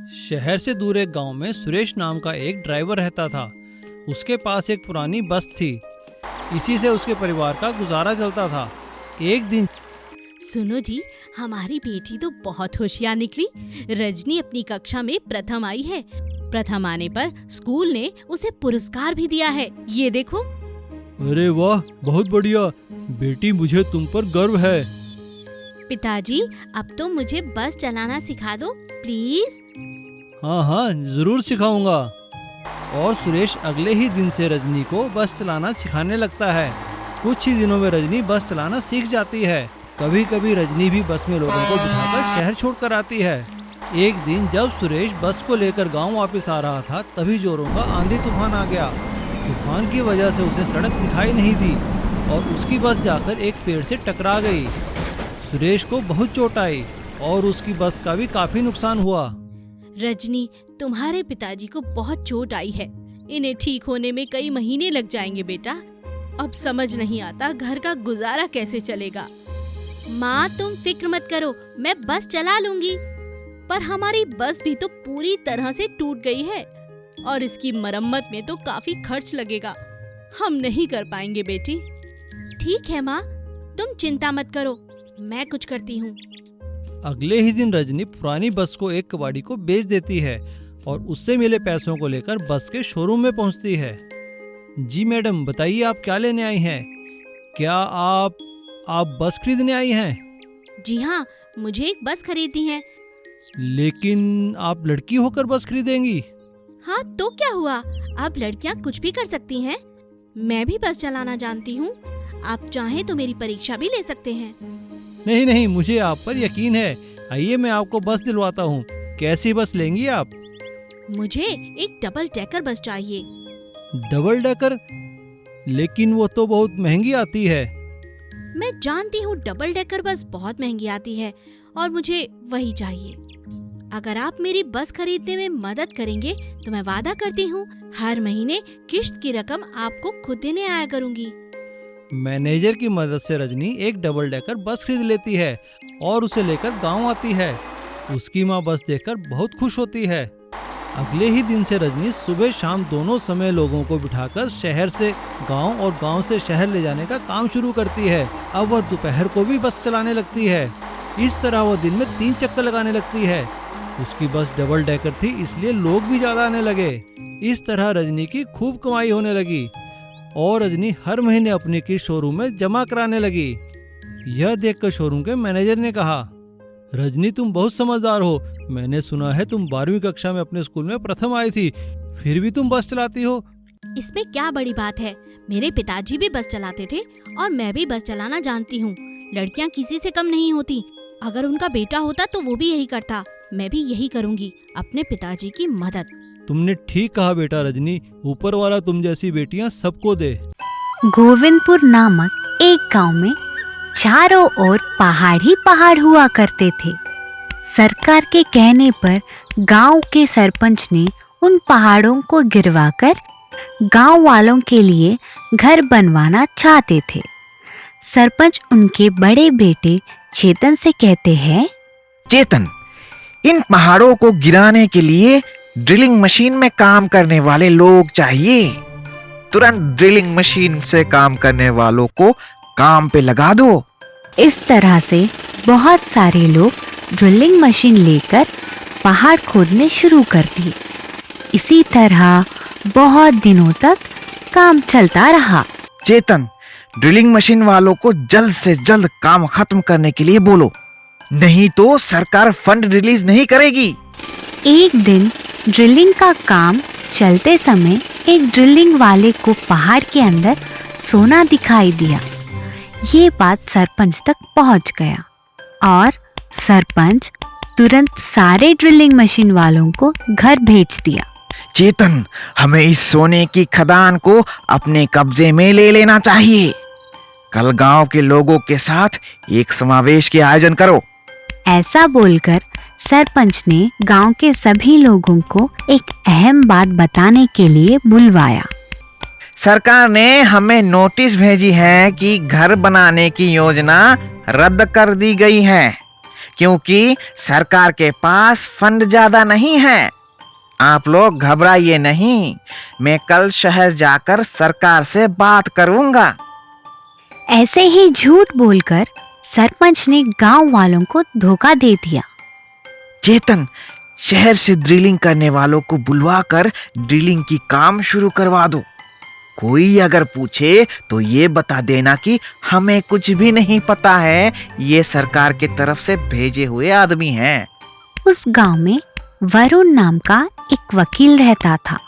शहर से दूर एक गांव में सुरेश नाम का एक ड्राइवर रहता था। उसके पास एक पुरानी बस थी। इसी से उसके परिवार का गुजारा चलता था। एक दिन सुनो जी, हमारी बेटी तो बहुत होशियार निकली। रजनी अपनी कक्षा में प्रथम आई है। प्रथम आने पर स्कूल ने उसे पुरस्कार भी दिया है। ये देखो। अरे वाह, बहुत बढ़िया बेटी, मुझे तुम पर गर्व है। पिताजी, अब तो मुझे बस चलाना सिखा दो प्लीज। हाँ, जरूर सिखाऊंगा। और सुरेश अगले ही दिन से रजनी को बस चलाना सिखाने लगता है। कुछ ही दिनों में रजनी बस चलाना सीख जाती है। कभी कभी रजनी भी बस में लोगों को बिठाकर शहर छोड़कर आती है। एक दिन जब सुरेश बस को लेकर गांव वापस आ रहा था, तभी जोरों का आंधी तूफान आ गया। तूफान की वजह से उसे सड़क दिखाई नहीं दी और उसकी बस जाकर एक पेड़ से टकरा गई। सुरेश को बहुत चोट आई और उसकी बस का भी काफी नुकसान हुआ। रजनी, तुम्हारे पिताजी को बहुत चोट आई है। इन्हें ठीक होने में कई महीने लग जाएंगे बेटा। अब समझ नहीं आता घर का गुजारा कैसे चलेगा। माँ, तुम फिक्र मत करो, मैं बस चला लूंगी। पर हमारी बस भी तो पूरी तरह से टूट गई है और इसकी मरम्मत में तो काफी खर्च लगेगा। हम नहीं कर पाएंगे बेटी। ठीक है माँ, तुम चिंता मत करो, मैं कुछ करती हूँ। अगले ही दिन रजनी पुरानी बस को एक कबाड़ी को बेच देती है और उससे मिले पैसों को लेकर बस के शोरूम में पहुंचती है। जी मैडम, बताइए आप क्या लेने आई हैं? क्या आप बस खरीदने आई हैं? जी हाँ, मुझे एक बस खरीदनी है। लेकिन आप लड़की होकर बस खरीदेंगी? हाँ तो क्या हुआ, अब लड़कियाँ कुछ भी कर सकती हैं। मैं भी बस चलाना जानती हूँ। आप चाहें तो मेरी परीक्षा भी ले सकते हैं। नहीं, मुझे आप पर यकीन है। आइए, मैं आपको बस दिलवाता हूँ। कैसी बस लेंगी आप? मुझे एक डबल डेकर बस चाहिए। Double decker? लेकिन वो तो बहुत महंगी आती है। मैं जानती हूँ डबल डेकर बस बहुत महंगी आती है और मुझे वही चाहिए। अगर आप मेरी बस खरीदने में मदद करेंगे तो मैं वादा करती हूँ हर महीने किश्त की रकम आपको खुद देने आया करूँगी। मैनेजर की मदद से रजनी एक डबल डेकर बस खरीद लेती है और उसे लेकर गांव आती है। उसकी माँ बस देखकर बहुत खुश होती है। अगले ही दिन से रजनी सुबह शाम दोनों समय लोगों को बिठाकर शहर से गांव और गांव से शहर ले जाने का काम शुरू करती है। अब वह दोपहर को भी बस चलाने लगती है। इस तरह वह दिन में 3 चक्कर लगाने लगती है। उसकी बस डबल डेकर थी, इसलिए लोग भी ज्यादा आने लगे। इस तरह रजनी की खूब कमाई होने लगी और रजनी हर महीने अपनी किस्त शोरूम में जमा कराने लगी। यह देखकर शोरूम के मैनेजर ने कहा, रजनी तुम बहुत समझदार हो। मैंने सुना है तुम 12वीं कक्षा में अपने स्कूल में प्रथम आई थी, फिर भी तुम बस चलाती हो। इसमें क्या बड़ी बात है, मेरे पिताजी भी बस चलाते थे और मैं भी बस चलाना जानती हूँ। लड़कियाँ किसी से कम नहीं होती। अगर उनका बेटा होता तो वो भी यही करता। मैं भी यही करूँगी, अपने पिताजी की मदद। तुमने ठीक कहा बेटा रजनी, ऊपर वाला तुम जैसी बेटियां सबको दे। गोविंदपुर नामक एक गांव में चारों ओर पहाड़ ही पहाड़ हुआ करते थे। सरकार के कहने पर गांव के सरपंच ने उन पहाड़ों को गिरवाकर गांव वालों के लिए घर बनवाना चाहते थे। सरपंच उनके बड़े बेटे चेतन से कहते हैं, चेतन, इन पहाड़ों को गिराने के लिए ड्रिलिंग मशीन में काम करने वाले लोग चाहिए। तुरंत ड्रिलिंग मशीन से काम करने वालों को काम पे लगा दो। इस तरह से बहुत सारे लोग ड्रिलिंग मशीन लेकर पहाड़ खोदने शुरू कर दिए। इसी तरह बहुत दिनों तक काम चलता रहा। चेतन, ड्रिलिंग मशीन वालों को जल्द से जल्द काम खत्म करने के लिए बोलो, नहीं तो सरकार फंड रिलीज नहीं करेगी। एक दिन ड्रिलिंग का काम चलते समय एक ड्रिलिंग वाले को पहाड़ के अंदर सोना दिखाई दिया। ये बात सरपंच तक पहुंच गया और सरपंच तुरंत सारे ड्रिलिंग मशीन वालों को घर भेज दिया। चेतन, हमें इस सोने की खदान को अपने कब्जे में ले लेना चाहिए। कल गांव के लोगों के साथ एक समावेश के आयोजन करो। ऐसा बोलकर सरपंच ने गांव के सभी लोगों को एक अहम बात बताने के लिए बुलवाया। सरकार ने हमें नोटिस भेजी है कि घर बनाने की योजना रद्द कर दी गई है, क्योंकि सरकार के पास फंड ज्यादा नहीं है। आप लोग घबराइए नहीं, मैं कल शहर जाकर सरकार से बात करूंगा। ऐसे ही झूठ बोलकर सरपंच ने गांव वालों को धोखा दे दिया। चेतन, शहर से ड्रिलिंग करने वालों को बुलवाकर ड्रिलिंग की काम शुरू करवा दो। कोई अगर पूछे तो ये बता देना कि हमें कुछ भी नहीं पता है, ये सरकार की तरफ से भेजे हुए आदमी हैं। उस गांव में वरुण नाम का एक वकील रहता था।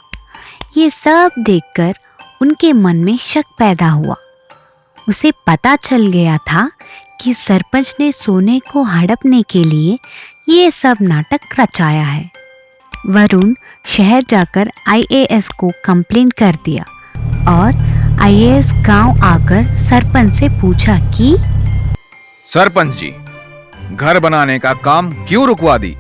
ये सब देखकर उनके मन में शक पैदा हुआ। उसे पता चल गया था कि सरपंच ने सोने को हड़पने के लिए ये सब नाटक रचाया है। वरुण शहर जाकर आईएएस को कंप्लेंट कर दिया और आईएएस गांव आकर सरपंच से पूछा कि सरपंच जी, घर बनाने का काम क्यों रुकवा दी?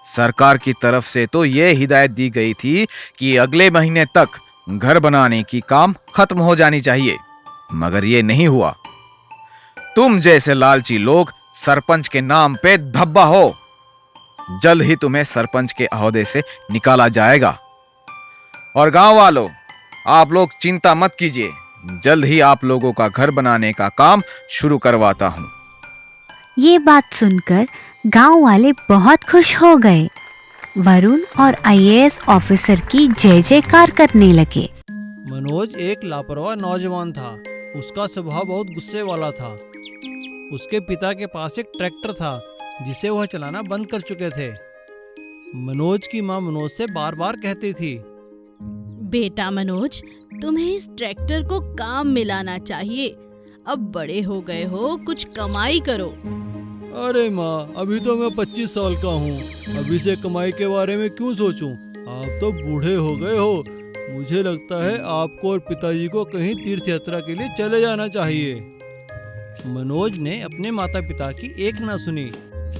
सरकार की तरफ से तो ये हिदायत दी गई थी कि अगले महीने तक घर बनाने की काम खत्म हो जानी चाहिए, मगर ये नहीं हुआ। तुम जैसे लालची लोग सरपंच के नाम पे धब्बा हो। जल्द ही तुम्हें सरपंच के ओहदे से निकाला जाएगा। और गांव वालों, आप लोग चिंता मत कीजिए, जल्द ही आप लोगों का घर बनाने का काम शुरू करवाता हूँ। ये बात सुनकर गांव वाले बहुत खुश हो गए। वरुण और आईएएस ऑफिसर की जय जयकार करने लगे। मनोज एक लापरवाह नौजवान था। उसका स्वभाव बहुत गुस्से वाला था। उसके पिता के पास एक ट्रैक्टर था जिसे वह चलाना बंद कर चुके थे। मनोज की माँ मनोज से बार बार कहती थी, बेटा मनोज, तुम्हें इस ट्रैक्टर को काम में लाना चाहिए। अब बड़े हो गए हो, कुछ कमाई करो। अरे माँ, अभी तो मैं 25 साल का हूँ, अभी से कमाई के बारे में क्यों सोचूं? आप तो बूढ़े हो गए हो। मुझे लगता है आपको और पिताजी को कहीं तीर्थ यात्रा के लिए चले जाना चाहिए। मनोज ने अपने माता पिता की एक न सुनी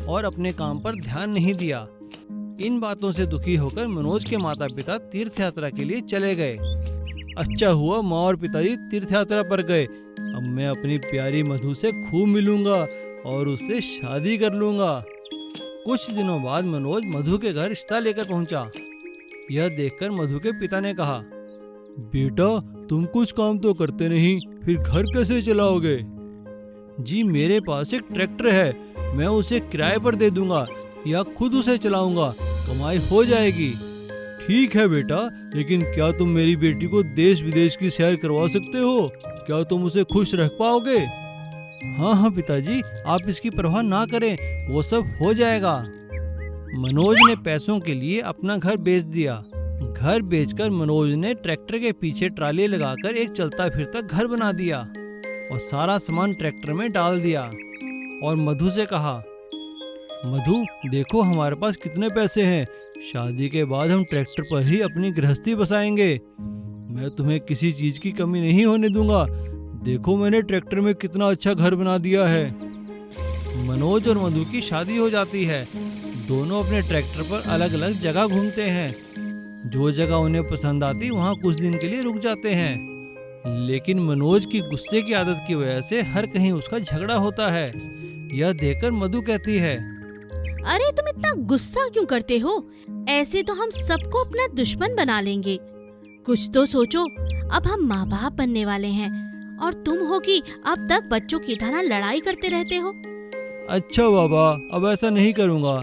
और अपने काम पर ध्यान नहीं दिया। इन बातों से दुखी होकर मनोज के माता पिता तीर्थ यात्रा के लिए चले गए। अच्छा हुआ माँ और पिताजी तीर्थ यात्रा पर गए। अब मैं अपनी प्यारी मधु से खूब मिलूंगा और उससे शादी कर लूंगा। कुछ दिनों बाद मनोज मधु के घर रिश्ता लेकर पहुंचा। यह देखकर मधु के पिता ने कहा, बेटा तुम कुछ काम तो करते नहीं, फिर घर कैसे चलाओगे? जी मेरे पास एक ट्रैक्टर है, मैं उसे किराए पर दे दूंगा या खुद उसे चलाऊंगा, कमाई हो जाएगी। ठीक है बेटा, लेकिन क्या तुम मेरी बेटी को देश विदेश की सैर करवा सकते हो? क्या तुम उसे खुश रख पाओगे? हाँ पिताजी, आप इसकी परवाह ना करें, वो सब हो जाएगा। मनोज ने पैसों के लिए अपना घर बेच दिया। घर बेचकर मनोज ने ट्रैक्टर के पीछे ट्राली लगाकर एक चलता फिरता घर बना दिया और सारा सामान ट्रैक्टर में डाल दिया और मधु से कहा, मधु देखो हमारे पास कितने पैसे हैं, शादी के बाद हम ट्रैक्टर पर ही अपनी गृहस्थी बसाएंगे। मैं तुम्हें किसी चीज की कमी नहीं होने दूंगा। देखो मैंने ट्रैक्टर में कितना अच्छा घर बना दिया है। मनोज और मधु की शादी हो जाती है। दोनों अपने ट्रैक्टर पर अलग अलग जगह घूमते हैं। जो जगह उन्हें पसंद आती वहाँ कुछ दिन के लिए रुक जाते हैं, लेकिन मनोज की गुस्से की आदत की वजह से हर कहीं उसका झगड़ा होता है। यह देखकर मधु कहती है, अरे तुम इतना गुस्सा क्यों करते हो? ऐसे तो हम सबको अपना दुश्मन बना लेंगे। कुछ तो सोचो, अब हम माँ बाप बनने वाले हैं और तुम हो कि अब तक बच्चों की तरह लड़ाई करते रहते हो। अच्छा बाबा, अब ऐसा नहीं करूँगा।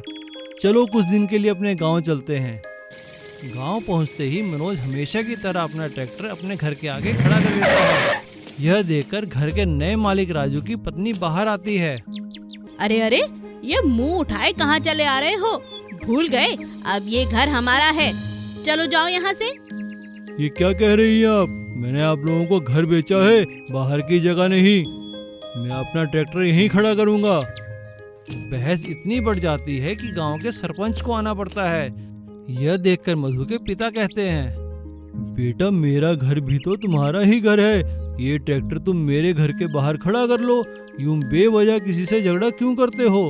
चलो कुछ दिन के लिए अपने गांव चलते हैं। गांव पहुंचते ही मनोज हमेशा की तरह अपना ट्रैक्टर अपने घर के आगे खड़ा कर देता है। यह देखकर घर के नए मालिक राजू की पत्नी बाहर आती है। अरे अरे, ये मुंह उठाए कहाँ चले आ रहे हो? भूल गए अब ये घर हमारा है, चलो जाओ यहाँ से। ये क्या कह रही हैं आप? मैंने आप लोगों को घर बेचा है, बाहर की जगह नहीं। मैं अपना ट्रैक्टर यहीं खड़ा करूँगा। बहस इतनी बढ़ जाती है कि गांव के सरपंच को आना पड़ता है। यह देखकर मधु के पिता कहते हैं, बेटा मेरा घर भी तो तुम्हारा ही घर है, ये ट्रैक्टर तुम मेरे घर के बाहर खड़ा कर लो। यूं बेवजह किसी से झगड़ा क्यों करते हो?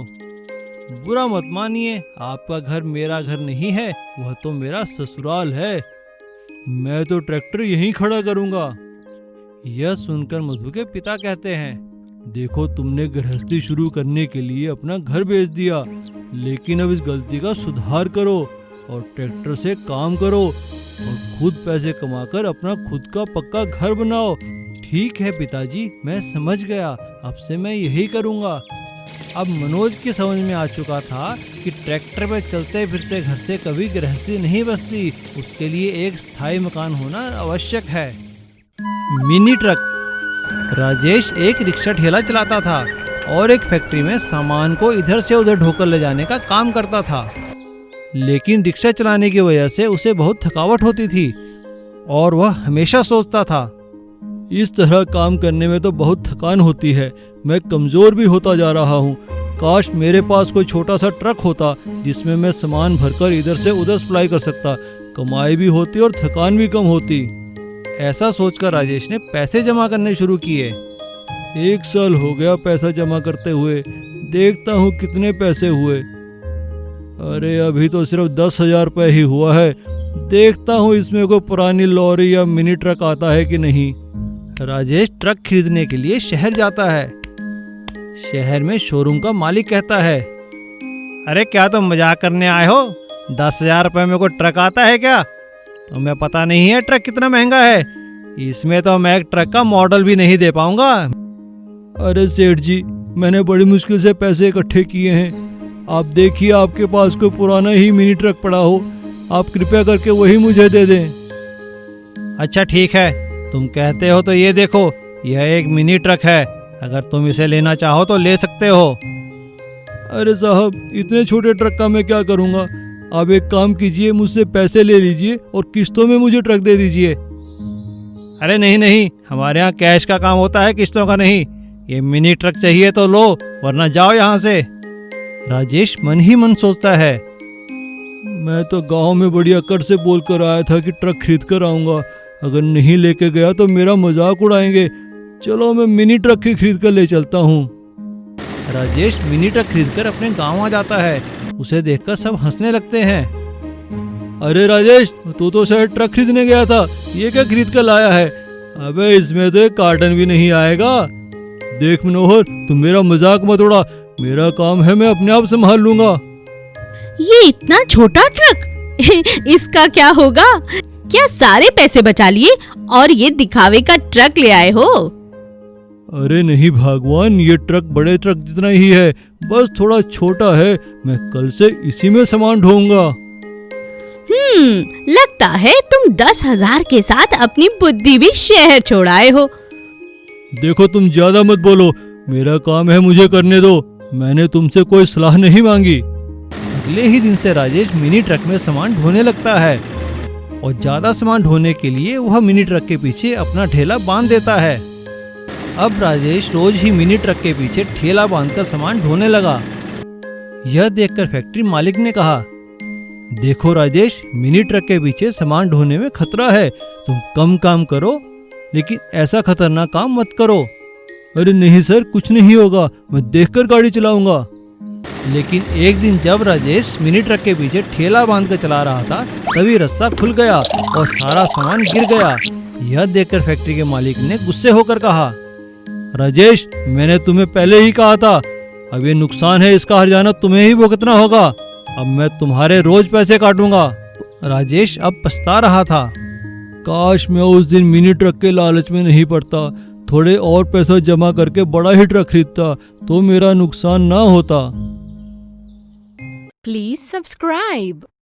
बुरा मत मानिए, आपका घर मेरा घर नहीं है, वह तो मेरा ससुराल है। मैं तो ट्रैक्टर यहीं खड़ा करूंगा। यह सुनकर मधु के पिता कहते हैं, देखो, तुमने गृहस्थी शुरू करने के लिए अपना घर बेच दिया, लेकिन अब इस गलती का सुधार करो और ट्रैक्टर से काम करो और खुद पैसे कमाकर अपना खुद का पक्का घर बनाओ। ठीक है पिताजी, मैं समझ गया, अब से मैं यही करूँगा। अब मनोज की समझ में आ चुका था कि ट्रैक्टर पे चलते फिरते घर से कभी गृहस्थी नहीं बसती, उसके लिए एक स्थायी मकान होना आवश्यक है। Mini truck. राजेश एक रिक्शा ठेला चलाता था और एक फैक्ट्री में सामान को इधर से उधर ढोकर ले जाने का काम करता था, लेकिन रिक्शा चलाने की वजह से उसे बहुत थकावट होती थी और वह हमेशा सोचता था, इस तरह काम करने में तो बहुत थकान होती है, मैं कमज़ोर भी होता जा रहा हूँ। काश मेरे पास कोई छोटा सा ट्रक होता जिसमें मैं सामान भरकर इधर से उधर सप्लाई कर सकता, कमाई भी होती और थकान भी कम होती। ऐसा सोचकर राजेश ने पैसे जमा करने शुरू किए। 1 साल हो गया पैसा जमा करते हुए, देखता हूँ कितने पैसे हुए। अरे अभी तो सिर्फ 10,000 रुपये ही हुआ है, देखता हूँ इसमें कोई पुरानी लॉरी या मिनी ट्रक आता है कि नहीं। राजेश ट्रक खरीदने के लिए शहर जाता है। शहर में शोरूम का मालिक कहता है, अरे क्या तुम मजाक करने आए हो? 10,000 रुपये में कोई ट्रक आता है क्या? तुम्हें पता नहीं है ट्रक कितना महंगा है? इसमें तो मैं एक ट्रक का मॉडल भी नहीं दे पाऊंगा। अरे सेठ जी, मैंने बड़ी मुश्किल से पैसे इकट्ठे किए हैं, आप देखिए आपके पास कोई पुराना ही मिनी ट्रक पड़ा हो, आप कृपया करके वही मुझे दे दें। अच्छा ठीक है, तुम कहते हो तो ये देखो, यह एक मिनी ट्रक है, अगर तुम इसे लेना चाहो तो ले सकते हो। अरे साहब, इतने छोटे ट्रक का मैं क्या करूँगा? आप एक काम कीजिए, मुझसे पैसे ले लीजिए और किस्तों में मुझे ट्रक दे दीजिए। अरे नहीं नहीं, हमारे यहाँ कैश का काम होता है, किस्तों का नहीं। ये मिनी ट्रक चाहिए तो लो, वरना जाओ यहाँ से। राजेश मन ही मन सोचता है, मैं तो गांव में बड़ी अकड़ से बोलकर आया था कि ट्रक खरीद कर आऊँगा, अगर नहीं लेके गया तो मेरा मजाक उड़ाएंगे। चलो मैं मिनी ट्रक ही खरीद कर ले चलता हूँ। राजेश मिनी ट्रक खरीदकर अपने गांव आ जाता है। उसे देखकर सब हंसने लगते हैं। अरे राजेश, तू तो शायद ट्रक खरीदने गया था, ये क्या खरीद कर लाया है? अबे इसमें तो एक कार्टन भी नहीं आएगा। देख मनोहर, तुम मेरा मजाक मत उड़ा, मेरा काम है, मैं अपने आप संभाल लूंगा। ये इतना छोटा ट्रक इसका क्या होगा? क्या सारे पैसे बचा लिए और ये दिखावे का ट्रक ले आए हो? अरे नहीं भगवान, ये ट्रक बड़े ट्रक जितना ही है, बस थोड़ा छोटा है, मैं कल से इसी में सामान ढोऊंगा। लगता है तुम 10,000 के साथ अपनी बुद्धि भी शहर छोड़ आए हो। देखो तुम ज्यादा मत बोलो, मेरा काम है, मुझे करने दो, मैंने तुमसे कोई सलाह नहीं मांगी। अगले ही दिन से राजेश मिनी ट्रक में सामान ढोने लगता है और ज्यादा सामान ढोने के लिए वह मिनी ट्रक के पीछे अपना ठेला बांध देता है। अब राजेश रोज ही मिनी ट्रक के पीछे ठेला बांधकर सामान ढोने लगा। यह देखकर फैक्ट्री मालिक ने कहा, देखो राजेश, मिनी ट्रक के पीछे सामान ढोने में खतरा है, तुम कम काम करो, लेकिन ऐसा खतरनाक काम मत करो। अरे नहीं सर, कुछ नहीं होगा, मैं देखकर गाड़ी चलाऊंगा। लेकिन एक दिन जब राजेश मिनी ट्रक के पीछे ठेला बांधकर चला रहा था, तभी रस्सा खुल गया और सारा सामान गिर गया। यह देखकर फैक्ट्री के मालिक ने गुस्से होकर कहा, राजेश, मैंने तुम्हें पहले ही कहा था, अब ये नुकसान है, इसका हर्जाना तुम्हें ही भुगतना होगा, अब मैं तुम्हारे रोज पैसे काटूंगा। राजेश अब पछता रहा था, काश मैं उस दिन मिनी ट्रक के लालच में नहीं पड़ता, थोड़े और पैसा जमा करके बड़ा ही ट्रक खरीदता तो मेरा नुकसान ना होता। Please subscribe.